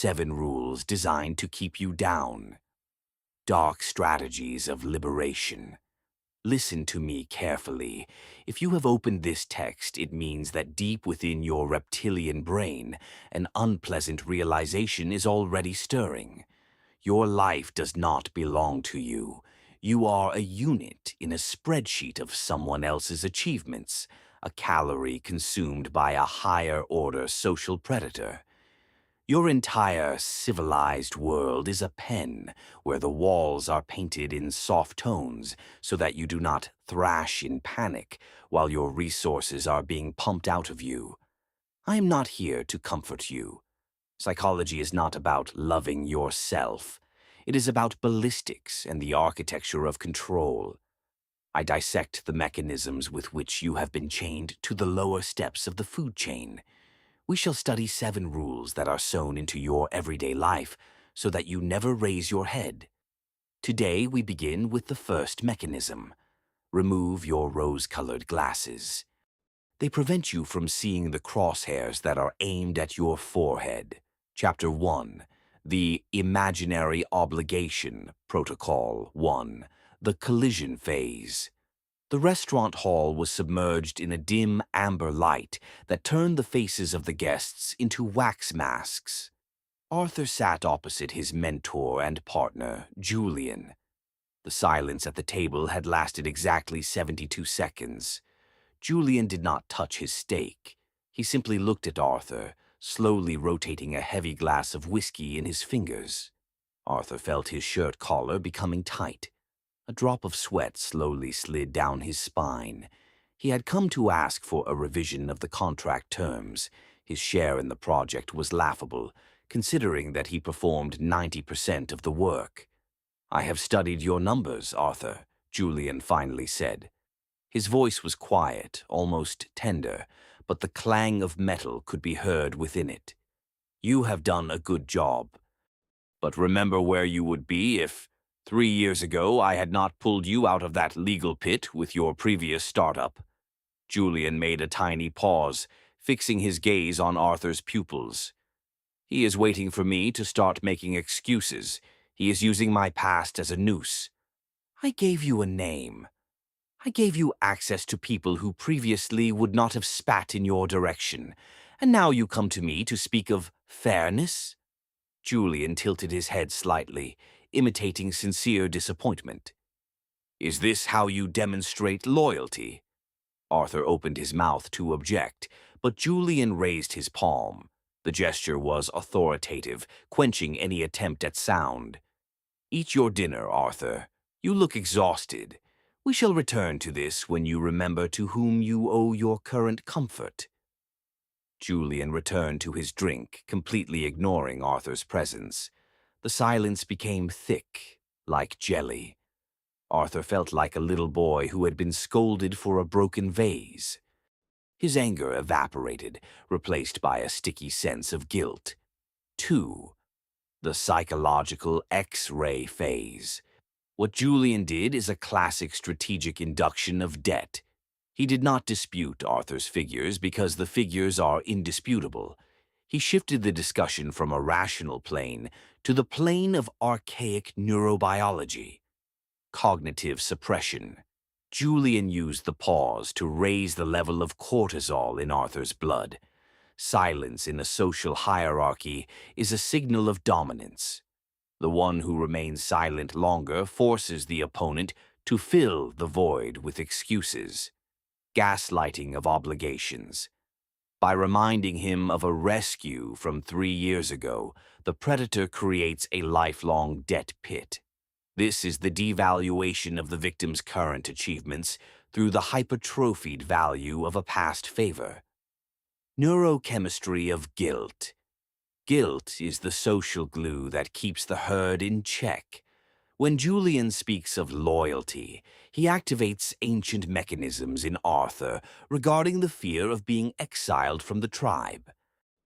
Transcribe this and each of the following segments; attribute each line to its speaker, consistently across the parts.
Speaker 1: 7 rules designed to keep you down. Dark strategies of liberation. Listen to me carefully. If you have opened this text, it means that deep within your reptilian brain, an unpleasant realization is already stirring. Your life does not belong to you. You are a unit in a spreadsheet of someone else's achievements, a calorie consumed by a higher-order social predator. Your entire civilized world is a pen where the walls are painted in soft tones so that you do not thrash in panic while your resources are being pumped out of you. I am not here to comfort you. Psychology is not about loving yourself. It is about ballistics and the architecture of control. I dissect the mechanisms with which you have been chained to the lower steps of the food chain. We shall study 7 rules that are sewn into your everyday life so that you never raise your head. Today we begin with the first mechanism. Remove your rose-colored glasses. They prevent you from seeing the crosshairs that are aimed at your forehead. Chapter 1. The Imaginary Obligation Protocol 1. The Collision Phase. The restaurant hall was submerged in a dim amber light that turned the faces of the guests into wax masks. Arthur sat opposite his mentor and partner, Julian. The silence at the table had lasted exactly 72 seconds. Julian did not touch his steak. He simply looked at Arthur, slowly rotating a heavy glass of whiskey in his fingers. Arthur felt his shirt collar becoming tight. A drop of sweat slowly slid down his spine. He had come to ask for a revision of the contract terms. His share in the project was laughable, considering that he performed 90% of the work. "I have studied your numbers, Arthur," Julian finally said. His voice was quiet, almost tender, but the clang of metal could be heard within it. "You have done a good job. But remember where you would be if 3 years ago I had not pulled you out of that legal pit with your previous startup." Julian made a tiny pause, fixing his gaze on Arthur's pupils. "He is waiting for me to start making excuses. He is using my past as a noose. I gave you a name. I gave you access to people who previously would not have spat in your direction, and now you come to me to speak of fairness?" Julian tilted his head slightly, imitating sincere disappointment. "Is this how you demonstrate loyalty?" Arthur opened his mouth to object, but Julian raised his palm. The gesture was authoritative, quenching any attempt at sound. "Eat your dinner, Arthur. You look exhausted. We shall return to this when you remember to whom you owe your current comfort." Julian returned to his drink, completely ignoring Arthur's presence. The silence became thick, like jelly. Arthur felt like a little boy who had been scolded for a broken vase. His anger evaporated, replaced by a sticky sense of guilt. 2. The psychological X-ray phase. What Julian did is a classic strategic induction of debt. He did not dispute Arthur's figures because the figures are indisputable. He shifted the discussion from a rational plane to the plane of archaic neurobiology. Cognitive suppression. Julian used the pause to raise the level of cortisol in Arthur's blood. Silence in a social hierarchy is a signal of dominance. The one who remains silent longer forces the opponent to fill the void with excuses. Gaslighting of obligations. By reminding him of a rescue from 3 years ago, the predator creates a lifelong debt pit. This is the devaluation of the victim's current achievements through the hypertrophied value of a past favor. Neurochemistry of guilt. Guilt is the social glue that keeps the herd in check. When Julian speaks of loyalty, he activates ancient mechanisms in Arthur regarding the fear of being exiled from the tribe.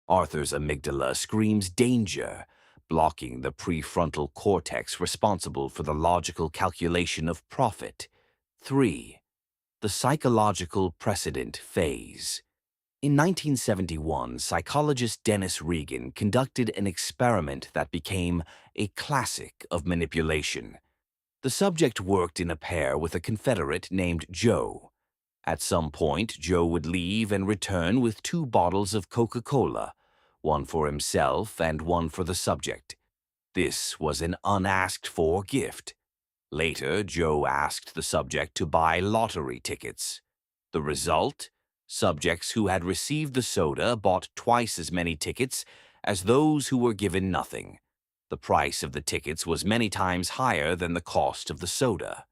Speaker 1: Arthur's amygdala screams danger, blocking the prefrontal cortex responsible for the logical calculation of profit. 3. The psychological precedent phase. In 1971, psychologist Dennis Regan conducted an experiment that became a classic of manipulation. The subject worked in a pair with a Confederate named Joe. At some point, Joe would leave and return with 2 bottles of Coca-Cola, one for himself and one for the subject. This was an unasked-for gift. Later, Joe asked the subject to buy lottery tickets. The result? Subjects who had received the soda bought twice as many tickets as those who were given nothing. The price of the tickets was many times higher than the cost of the soda.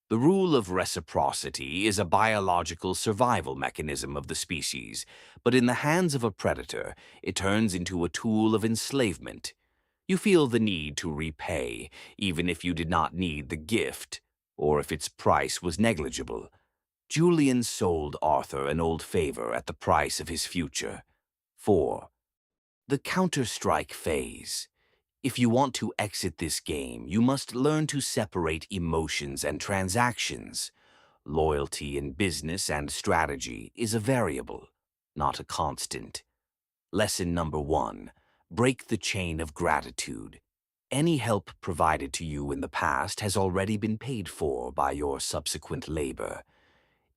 Speaker 1: The rule of reciprocity is a biological survival mechanism of the species, but in the hands of a predator, it turns into a tool of enslavement. You feel the need to repay, even if you did not need the gift, or if its price was negligible. Julian sold Arthur an old favor at the price of his future. 4. The counter-strike phase. If you want to exit this game, you must learn to separate emotions and transactions. Loyalty in business and strategy is a variable, not a constant. Lesson number 1. Break the chain of gratitude. Any help provided to you in the past has already been paid for by your subsequent labor.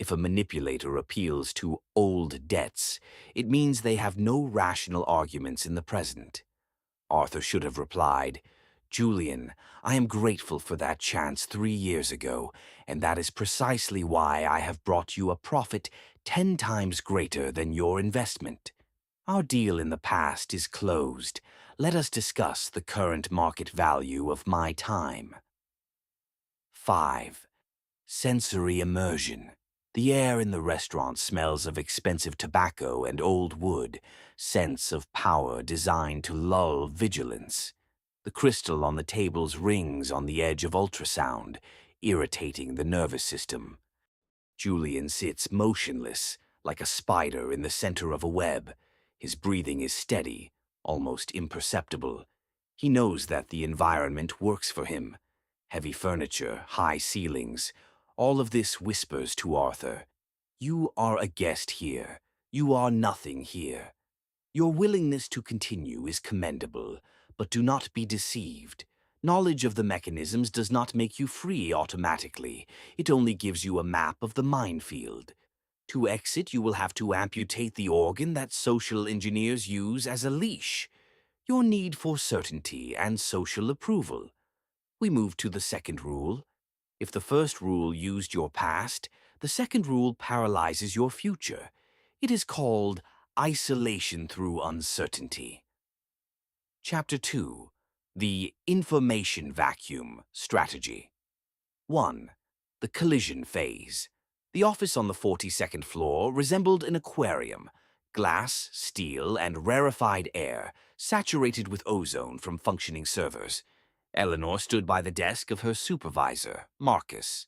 Speaker 1: If a manipulator appeals to old debts, it means they have no rational arguments in the present. Arthur should have replied, "Julian, I am grateful for that chance 3 years ago, and that is precisely why I have brought you a profit 10 times greater than your investment. Our deal in the past is closed. Let us discuss the current market value of my time." 5. Sensory immersion. The air in the restaurant smells of expensive tobacco and old wood, scents of power designed to lull vigilance. The crystal on the tables rings on the edge of ultrasound, irritating the nervous system. Julian sits motionless, like a spider in the center of a web. His breathing is steady, almost imperceptible. He knows that the environment works for him. Heavy furniture, high ceilings, all of this whispers to Arthur, "You are a guest here. You are nothing here." Your willingness to continue is commendable, but do not be deceived. Knowledge of the mechanisms does not make you free automatically. It only gives you a map of the minefield. To exit, you will have to amputate the organ that social engineers use as a leash: your need for certainty and social approval. We move to the second rule. If the first rule used your past, the second rule paralyzes your future. It is called isolation through uncertainty. Chapter 2. The Information Vacuum Strategy. 1. The collision phase. The office on the 42nd floor resembled an aquarium: glass, steel, and rarefied air, saturated with ozone from functioning servers. Eleanor stood by the desk of her supervisor, Marcus.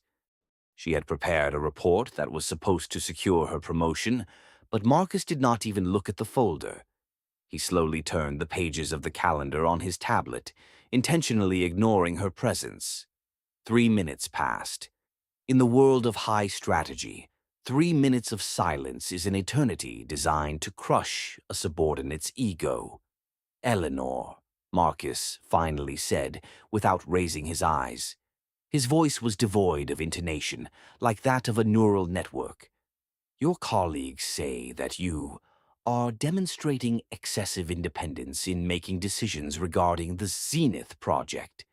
Speaker 1: She had prepared a report that was supposed to secure her promotion, but Marcus did not even look at the folder. He slowly turned the pages of the calendar on his tablet, intentionally ignoring her presence. 3 minutes passed. In the world of high strategy, 3 minutes of silence is an eternity designed to crush a subordinate's ego. "Eleanor," Marcus finally said, without raising his eyes. His voice was devoid of intonation, like that of a neural network. "Your colleagues say that you are demonstrating excessive independence in making decisions regarding the Zenith project."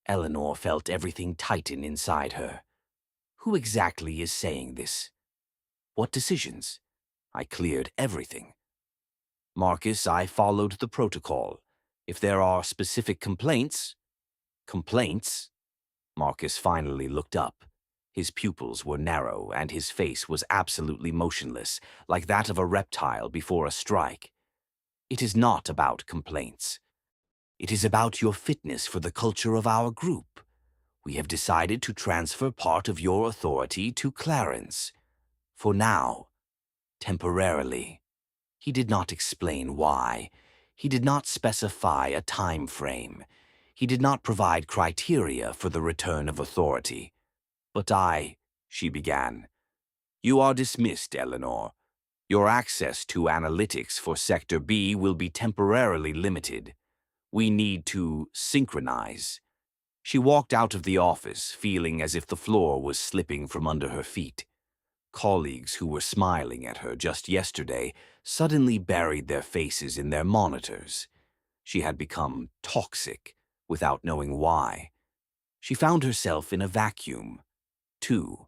Speaker 1: Eleanor felt everything tighten inside her. Who exactly is saying this? What decisions? I cleared everything. "Marcus, I followed the protocol. If there are specific complaints..." "Complaints?" Marcus finally looked up. His pupils were narrow, and his face was absolutely motionless, like that of a reptile before a strike. "It is not about complaints. It is about your fitness for the culture of our group. We have decided to transfer part of your authority to Clarence. For now. Temporarily." He did not explain why. He did not specify a time frame. He did not provide criteria for the return of authority. "But she began. "You are dismissed, Eleanor." Your access to analytics for Sector B will be temporarily limited. We need to synchronize. She walked out of the office, feeling as if the floor was slipping from under her feet. Colleagues who were smiling at her just yesterday suddenly buried their faces in their monitors. She had become toxic without knowing why. She found herself in a vacuum. 2.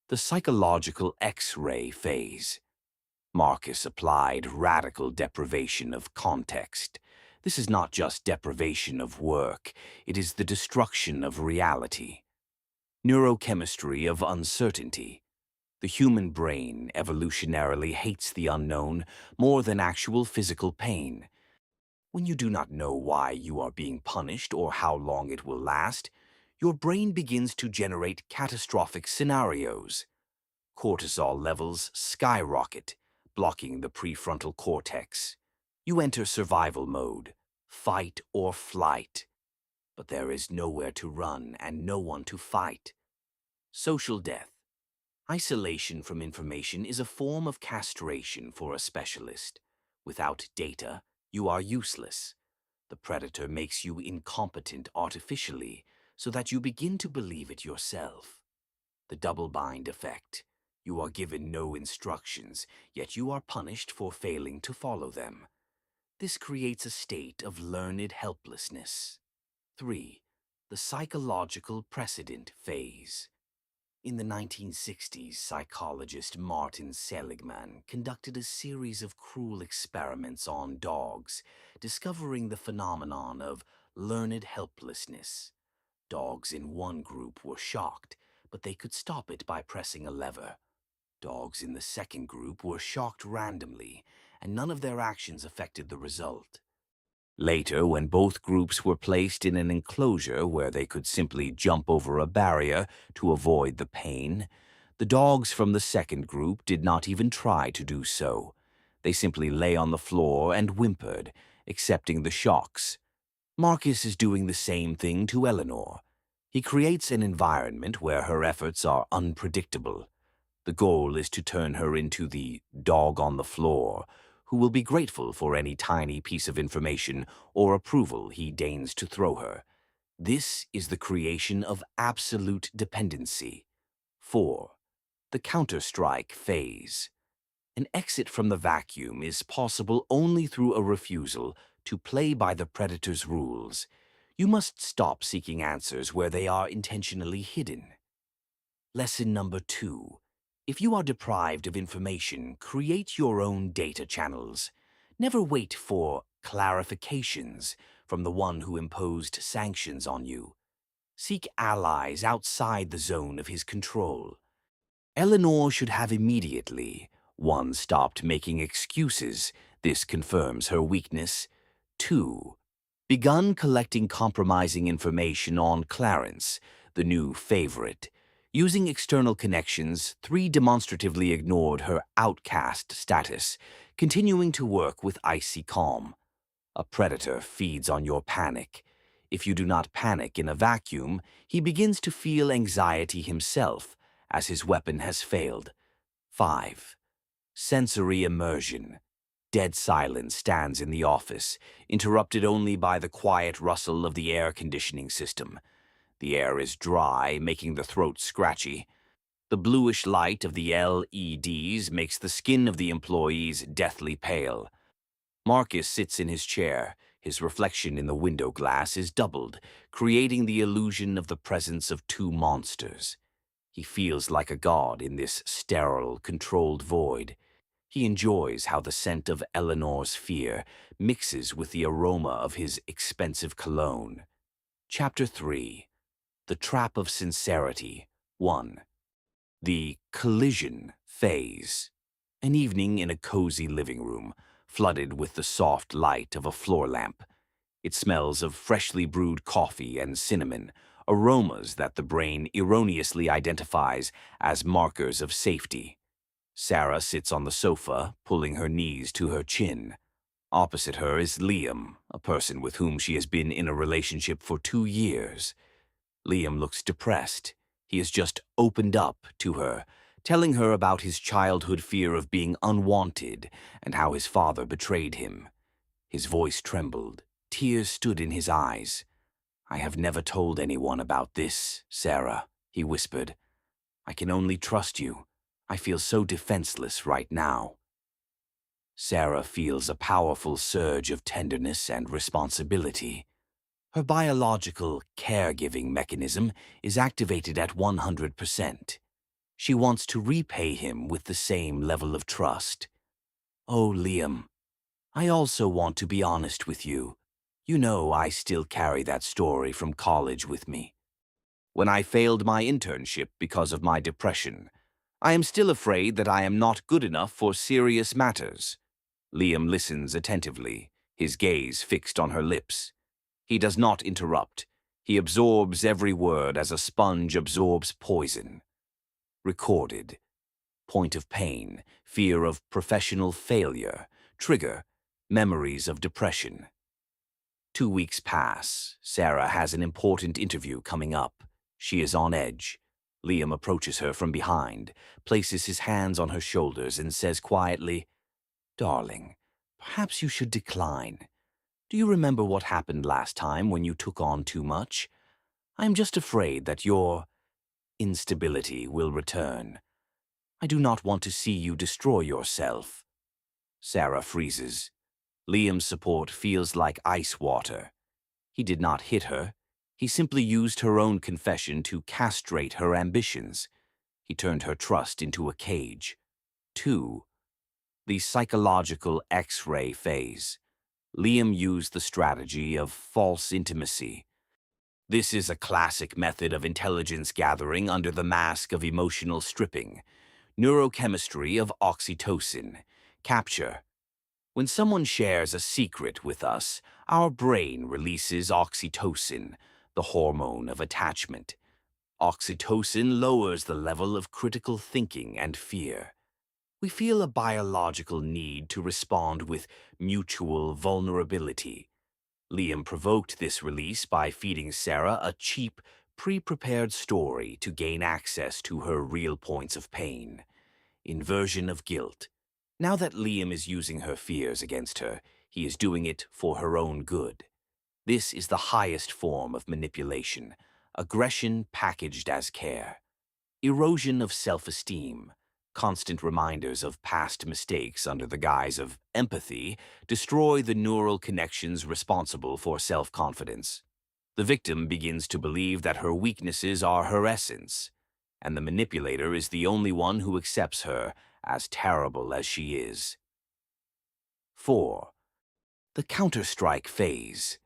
Speaker 1: The psychological X-ray phase. Marcus applied radical deprivation of context. This is not just deprivation of work, it is the destruction of reality. Neurochemistry of uncertainty. The human brain evolutionarily hates the unknown more than actual physical pain. When you do not know why you are being punished or how long it will last, your brain begins to generate catastrophic scenarios. Cortisol levels skyrocket, blocking the prefrontal cortex. You enter survival mode, fight or flight. But there is nowhere to run and no one to fight. Social death. Isolation from information is a form of castration for a specialist. Without data, you are useless. The predator makes you incompetent artificially so that you begin to believe it yourself. The double-bind effect. You are given no instructions, yet you are punished for failing to follow them. This creates a state of learned helplessness. 3. The psychological precedent phase. In the 1960s, psychologist Martin Seligman conducted a series of cruel experiments on dogs, discovering the phenomenon of learned helplessness. Dogs in one group were shocked, but they could stop it by pressing a lever. Dogs in the second group were shocked randomly, and none of their actions affected the result. Later, when both groups were placed in an enclosure where they could simply jump over a barrier to avoid the pain, the dogs from the second group did not even try to do so. They simply lay on the floor and whimpered, accepting the shocks. Marcus is doing the same thing to Eleanor. He creates an environment where her efforts are unpredictable. The goal is to turn her into the dog on the floor, who will be grateful for any tiny piece of information or approval he deigns to throw her. This is the creation of absolute dependency. 4. The counter-strike phase. An exit from the vacuum is possible only through a refusal to play by the predator's rules. You must stop seeking answers where they are intentionally hidden. Lesson number 2. If you are deprived of information, create your own data channels. Never wait for clarifications from the one who imposed sanctions on you. Seek allies outside the zone of his control. Eleanor should have immediately. 1. Stopped making excuses. This confirms her weakness. 2. Begun collecting compromising information on Clarence, the new favorite. Using external connections, 3. Demonstratively ignored her outcast status, continuing to work with icy calm. A predator feeds on your panic. If you do not panic in a vacuum, he begins to feel anxiety himself, as his weapon has failed. 5. Sensory immersion. Dead silence stands in the office, interrupted only by the quiet rustle of the air conditioning system. The air is dry, making the throat scratchy. The bluish light of the LEDs makes the skin of the employees deathly pale. Marcus sits in his chair. His reflection in the window glass is doubled, creating the illusion of the presence of 2 monsters. He feels like a god in this sterile, controlled void. He enjoys how the scent of Eleanor's fear mixes with the aroma of his expensive cologne. Chapter 3. The Trap of Sincerity. 1. The collision phase. An evening in a cozy living room, flooded with the soft light of a floor lamp. It smells of freshly brewed coffee and cinnamon, aromas that the brain erroneously identifies as markers of safety. Sarah sits on the sofa, pulling her knees to her chin. Opposite her is Liam, a person with whom she has been in a relationship for 2 years. Liam looks depressed. He has just opened up to her, telling her about his childhood fear of being unwanted and how his father betrayed him. His voice trembled. Tears stood in his eyes. "I have never told anyone about this, Sarah," he whispered. "I can only trust you. I feel so defenseless right now." Sarah feels a powerful surge of tenderness and responsibility. Her biological caregiving mechanism is activated at 100%. She wants to repay him with the same level of trust. "Oh, Liam, I also want to be honest with you. You know I still carry that story from college with me. When I failed my internship because of my depression, I am still afraid that I am not good enough for serious matters." Liam listens attentively, his gaze fixed on her lips. He does not interrupt. He absorbs every word as a sponge absorbs poison. Recorded. Point of pain, fear of professional failure, trigger, memories of depression. 2 weeks pass. Sarah has an important interview coming up. She is on edge. Liam approaches her from behind, places his hands on her shoulders, and says quietly, "Darling, perhaps you should decline. Do you remember what happened last time when you took on too much? I am just afraid that your instability will return. I do not want to see you destroy yourself." Sarah freezes. Liam's support feels like ice water. He did not hit her. He simply used her own confession to castrate her ambitions. He turned her trust into a cage. 2. The psychological X-ray phase. Liam used the strategy of false intimacy. This is a classic method of intelligence gathering under the mask of emotional stripping. Neurochemistry of oxytocin. Capture. When someone shares a secret with us, our brain releases oxytocin, the hormone of attachment. Oxytocin lowers the level of critical thinking and fear. We feel a biological need to respond with mutual vulnerability. Liam provoked this release by feeding Sarah a cheap, pre-prepared story to gain access to her real points of pain. Inversion of guilt. Now that Liam is using her fears against her, he is doing it for her own good. This is the highest form of manipulation, aggression packaged as care. Erosion of self-esteem. Constant reminders of past mistakes under the guise of empathy destroy the neural connections responsible for self-confidence. The victim begins to believe that her weaknesses are her essence, and the manipulator is the only one who accepts her as terrible as she is. 4. The counter-strike phase.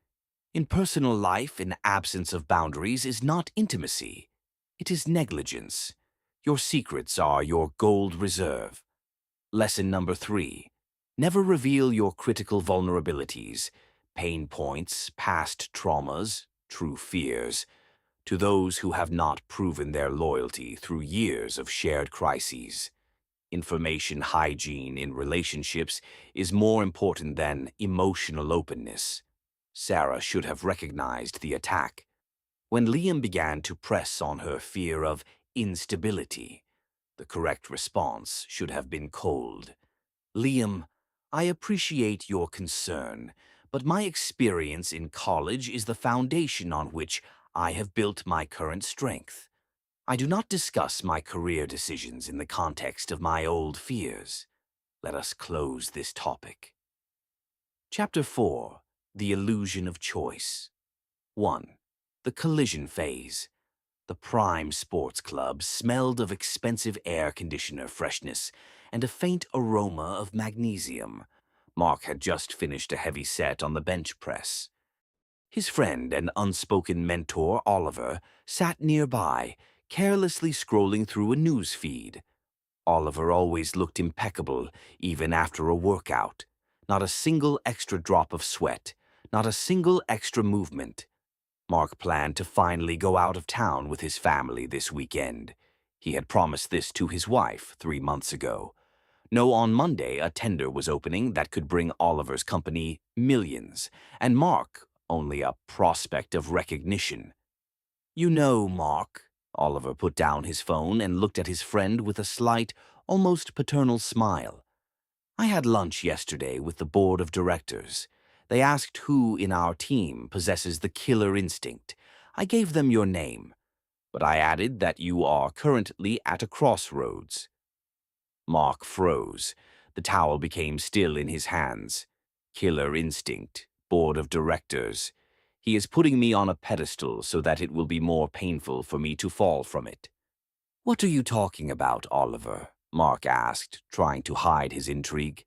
Speaker 1: In personal life, an absence of boundaries is not intimacy. It is negligence. Your secrets are your gold reserve. Lesson number 3. Never reveal your critical vulnerabilities, pain points, past traumas, true fears, to those who have not proven their loyalty through years of shared crises. Information hygiene in relationships is more important than emotional openness. Sarah should have recognized the attack. When Liam began to press on her fear of instability, the correct response should have been cold. "Liam, I appreciate your concern, but my experience in college is the foundation on which I have built my current strength. I do not discuss my career decisions in the context of my old fears. Let us close this topic." Chapter 4. The Illusion of Choice. 1. The collision phase. The Prime Sports Club smelled of expensive air conditioner freshness and a faint aroma of magnesium. Mark had just finished a heavy set on the bench press. His friend and unspoken mentor, Oliver, sat nearby, carelessly scrolling through a news feed. Oliver always looked impeccable, even after a workout. Not a single extra drop of sweat, not a single extra movement. Mark planned to finally go out of town with his family this weekend. He had promised this to his wife 3 months ago. No, on Monday, a tender was opening that could bring Oliver's company millions, and Mark only a prospect of recognition. "You know, Mark," Oliver put down his phone and looked at his friend with a slight, almost paternal smile. I had lunch yesterday with the board of directors. They asked who in our team possesses the killer instinct. I gave them your name, but I added that you are currently at a crossroads. Mark froze. The towel became still in his hands. Killer instinct, board of directors. He is putting me on a pedestal so that it will be more painful for me to fall from it. What are you talking about, Oliver? Mark asked, trying to hide his intrigue.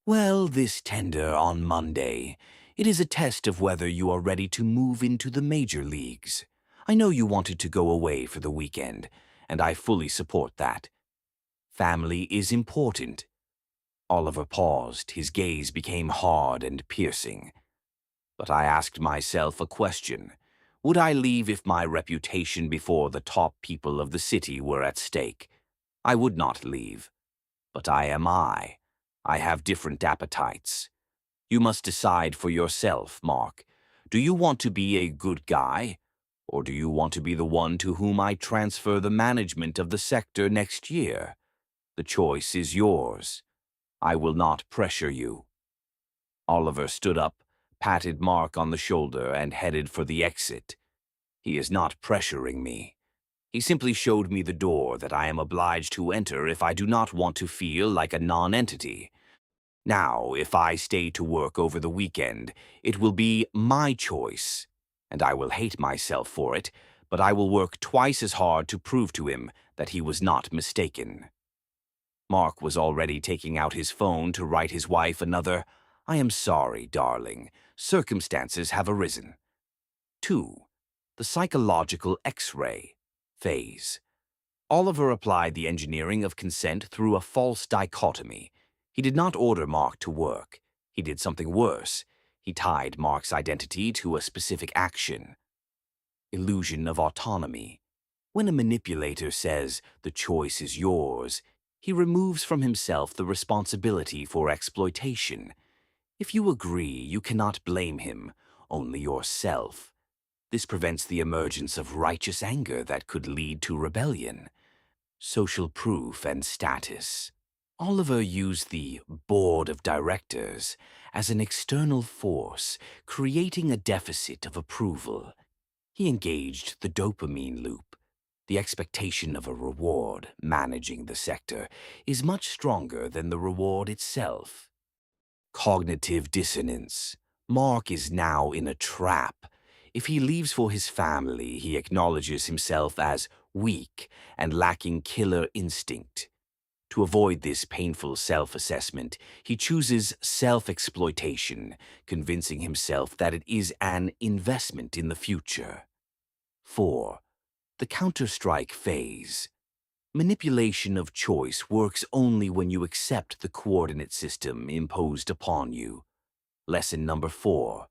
Speaker 1: Well, this tender on Monday. It is a test of whether you are ready to move into the major leagues. I know you wanted to go away for the weekend, and I fully support that. Family is important. Oliver paused. His gaze became hard and piercing. But I asked myself a question. Would I leave if my reputation before the top people of the city were at stake? I would not leave. But I am I. I have different appetites. You must decide for yourself, Mark. Do you want to be a good guy? Or do you want to be the one to whom I transfer the management of the sector next year? The choice is yours. I will not pressure you. Oliver stood up, patted Mark on the shoulder, and headed for the exit. He is not pressuring me. He simply showed me the door that I am obliged to enter if I do not want to feel like a non-entity. Now, if I stay to work over the weekend, it will be my choice, and I will hate myself for it, but I will work twice as hard to prove to him that he was not mistaken. Mark was already taking out his phone to write his wife another, "I am sorry, darling. Circumstances have arisen." 2. The psychological X-ray phase. Oliver applied the engineering of consent through a false dichotomy. He did not order Mark to work. He did something worse. He tied Mark's identity to a specific action. Illusion of autonomy. When a manipulator says, "The choice is yours," he removes from himself the responsibility for exploitation. If you agree, you cannot blame him, only yourself. This prevents the emergence of righteous anger that could lead to rebellion. Social proof and status. Oliver used the board of directors as an external force, creating a deficit of approval. He engaged the dopamine loop. The expectation of a reward managing the sector is much stronger than the reward itself. Cognitive dissonance. Mark is now in a trap. If he leaves for his family, he acknowledges himself as weak and lacking killer instinct. To avoid this painful self-assessment, he chooses self-exploitation, convincing himself that it is an investment in the future. 4. The counter-strike phase. Manipulation of choice works only when you accept the coordinate system imposed upon you. Lesson number 4.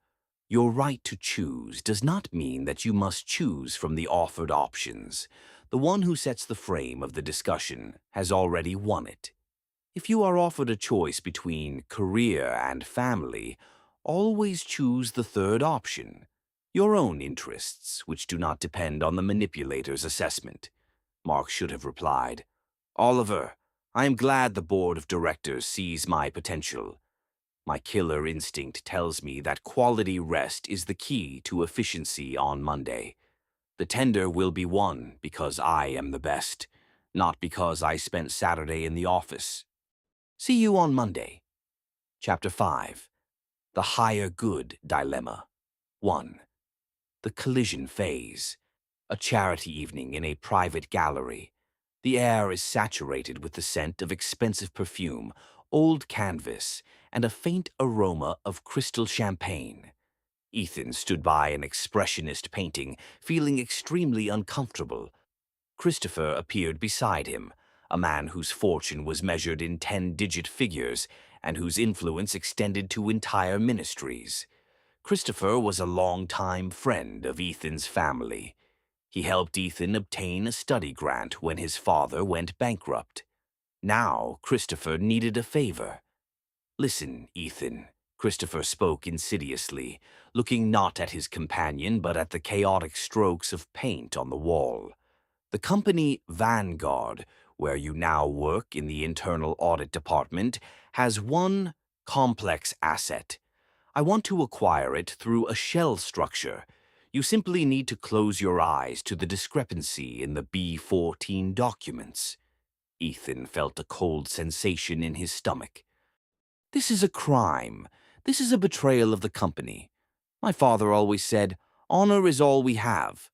Speaker 1: Your right to choose does not mean that you must choose from the offered options. The one who sets the frame of the discussion has already won it. If you are offered a choice between career and family, always choose the third option, your own interests, which do not depend on the manipulator's assessment. Mark should have replied, "Oliver, I am glad the board of directors sees my potential. My killer instinct tells me that quality rest is the key to efficiency on Monday. The tender will be won because I am the best, not because I spent Saturday in the office. See you on Monday." Chapter 5. The Higher Good Dilemma. 1. The collision phase. A charity evening in a private gallery. The air is saturated with the scent of expensive perfume, old canvas, and a faint aroma of crystal champagne. Ethan stood by an expressionist painting, feeling extremely uncomfortable. Christopher appeared beside him, a man whose fortune was measured in 10-digit figures and whose influence extended to entire ministries. Christopher was a longtime friend of Ethan's family. He helped Ethan obtain a study grant when his father went bankrupt. Now Christopher needed a favor. "Listen, Ethan," Christopher spoke insidiously, looking not at his companion but at the chaotic strokes of paint on the wall. The company Vanguard, where you now work in the internal audit department, has one complex asset. I want to acquire it through a shell structure. You simply need to close your eyes to the discrepancy in the B-14 documents. Ethan felt a cold sensation in his stomach. This is a crime. This is a betrayal of the company. My father always said, "Honor is all we have."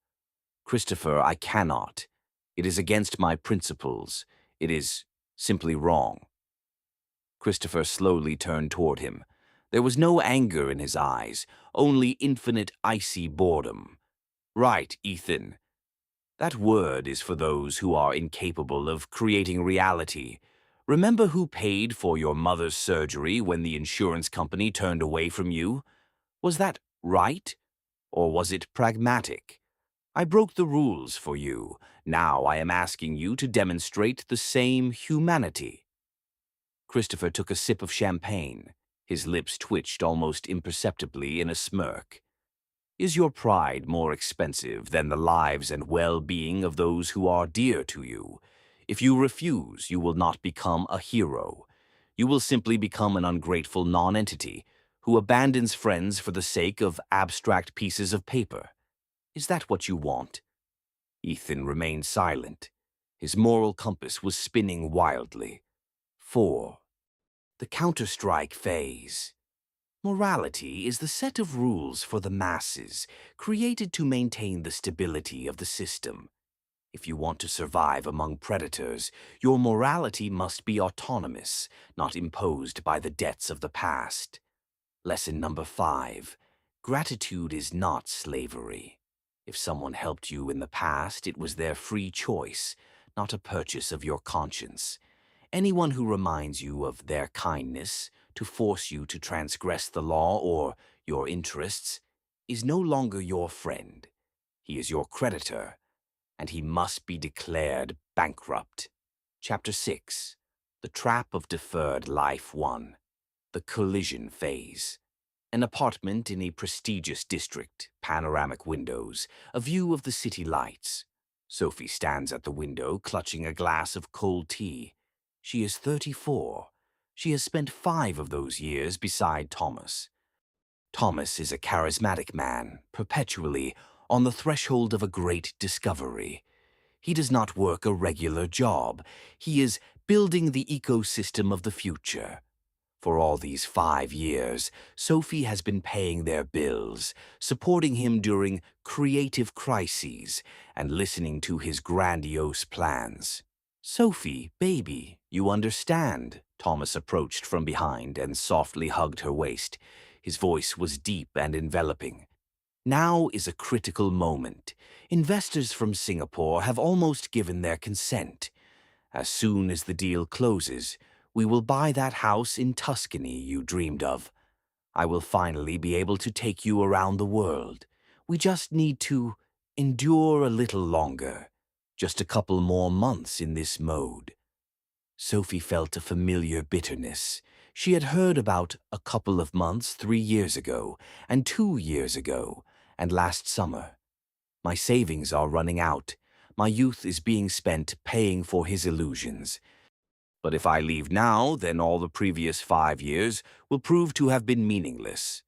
Speaker 1: Christopher, I cannot. It is against my principles. It is simply wrong. Christopher slowly turned toward him. There was no anger in his eyes, only infinite icy boredom. Right, Ethan. That word is for those who are incapable of creating reality. Remember who paid for your mother's surgery when the insurance company turned away from you? Was that right, or was it pragmatic? I broke the rules for you. Now I am asking you to demonstrate the same humanity. Christopher took a sip of champagne. His lips twitched almost imperceptibly in a smirk. Is your pride more expensive than the lives and well-being of those who are dear to you? If you refuse, you will not become a hero. You will simply become an ungrateful nonentity who abandons friends for the sake of abstract pieces of paper. Is that what you want? Ethan remained silent. His moral compass was spinning wildly. 4. The counter-strike phase. Morality is the set of rules for the masses, created to maintain the stability of the system. If you want to survive among predators, your morality must be autonomous, not imposed by the debts of the past. Lesson number 5. Gratitude is not slavery. If someone helped you in the past, it was their free choice, not a purchase of your conscience. Anyone who reminds you of their kindness to force you to transgress the law or your interests is no longer your friend. He is your creditor, and he must be declared bankrupt. Chapter 6. The Trap of Deferred Life 1. The Collision Phase. An apartment in a prestigious district, panoramic windows, a view of the city lights. Sophie stands at the window, clutching a glass of cold tea. She is 34. She has spent 5 of those years beside Thomas. Thomas is a charismatic man, perpetually on the threshold of a great discovery. He does not work a regular job. He is building the ecosystem of the future. For all these 5 years, Sophie has been paying their bills, supporting him during creative crises, and listening to his grandiose plans. Sophie, baby, you understand. Thomas approached from behind and softly hugged her waist. His voice was deep and enveloping. Now is a critical moment. Investors from Singapore have almost given their consent. As soon as the deal closes, we will buy that house in Tuscany you dreamed of. I will finally be able to take you around the world. We just need to endure a little longer. Just a couple more months in this mode. Sophie felt a familiar bitterness. She had heard about a couple of months 3 years ago, and 2 years ago, and last summer. My savings are running out. My youth is being spent paying for his illusions. But if I leave now, then all the previous 5 years will prove to have been meaningless.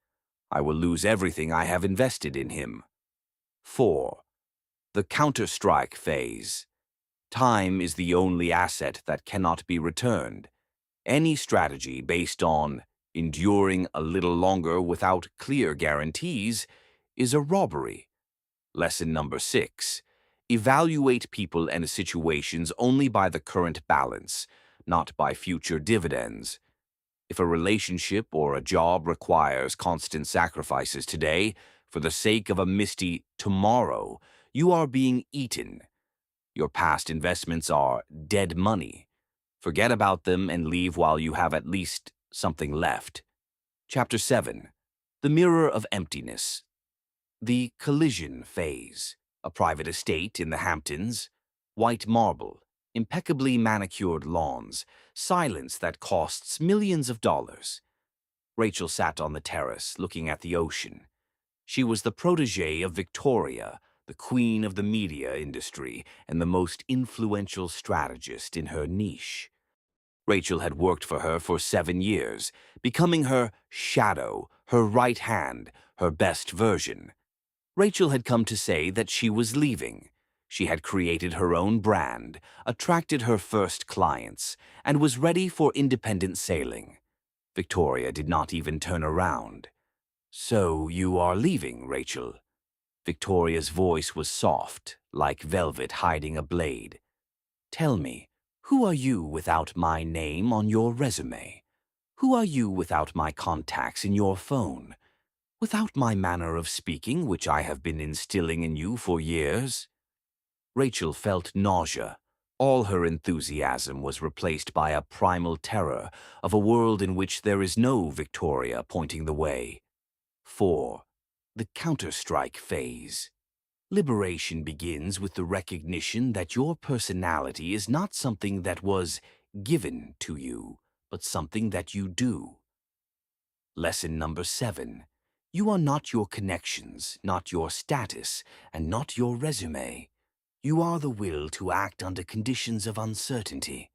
Speaker 1: I will lose everything I have invested in him. 4. The counter-strike phase. Time is the only asset that cannot be returned. Any strategy based on enduring a little longer without clear guarantees is a robbery. Lesson number 6. Evaluate people and situations only by the current balance, not by future dividends. If a relationship or a job requires constant sacrifices today for the sake of a misty tomorrow, you are being eaten. Your past investments are dead money. Forget about them and leave while you have at least something left. Chapter 7. The Mirror of Emptiness. The Collision Phase. A private estate in the Hamptons. White marble, impeccably manicured lawns, silence that costs millions of dollars. Rachel sat on the terrace, looking at the ocean. She was the protégée of Victoria, the queen of the media industry and the most influential strategist in her niche. Rachel had worked for her for 7 years, becoming her shadow, her right hand, her best version. Rachel had come to say that she was leaving. She had created her own brand, attracted her first clients, and was ready for independent sailing. Victoria did not even turn around. "So you are leaving, Rachel?" Victoria's voice was soft, like velvet hiding a blade. "Tell me, who are you without my name on your resume? Who are you without my contacts in your phone? Without my manner of speaking, which I have been instilling in you for years?" Rachel felt nausea. All her enthusiasm was replaced by a primal terror of a world in which there is no Victoria pointing the way. 4. The counterstrike phase. Liberation begins with the recognition that your personality is not something that was given to you, but something that you do. Lesson number 7. You are not your connections, not your status, and not your resume. You are the will to act under conditions of uncertainty.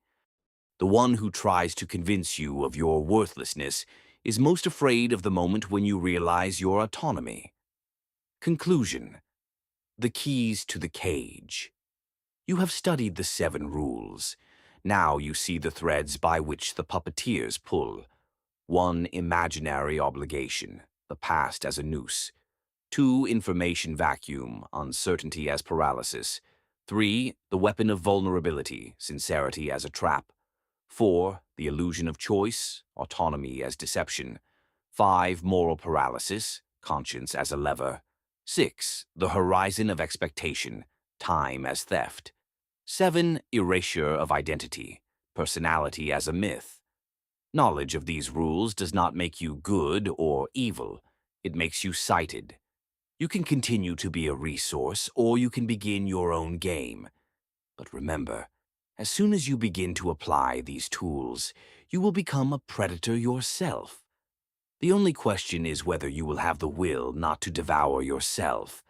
Speaker 1: The one who tries to convince you of your worthlessness is most afraid of the moment when you realize your autonomy. Conclusion. The keys to the cage. You have studied the 7 rules. Now you see the threads by which the puppeteers pull. 1. Imaginary obligation, the past as a noose. 2. Information vacuum, uncertainty as paralysis. 3. The weapon of vulnerability, sincerity as a trap. 4. The illusion of choice, autonomy as deception. 5. Moral paralysis, conscience as a lever. 6. The horizon of expectation, time as theft. 7. Erasure of identity, personality as a myth. Knowledge of these rules does not make you good or evil. It makes you sighted. You can continue to be a resource, or you can begin your own game. But remember, as soon as you begin to apply these tools, you will become a predator yourself. The only question is whether you will have the will not to devour yourself.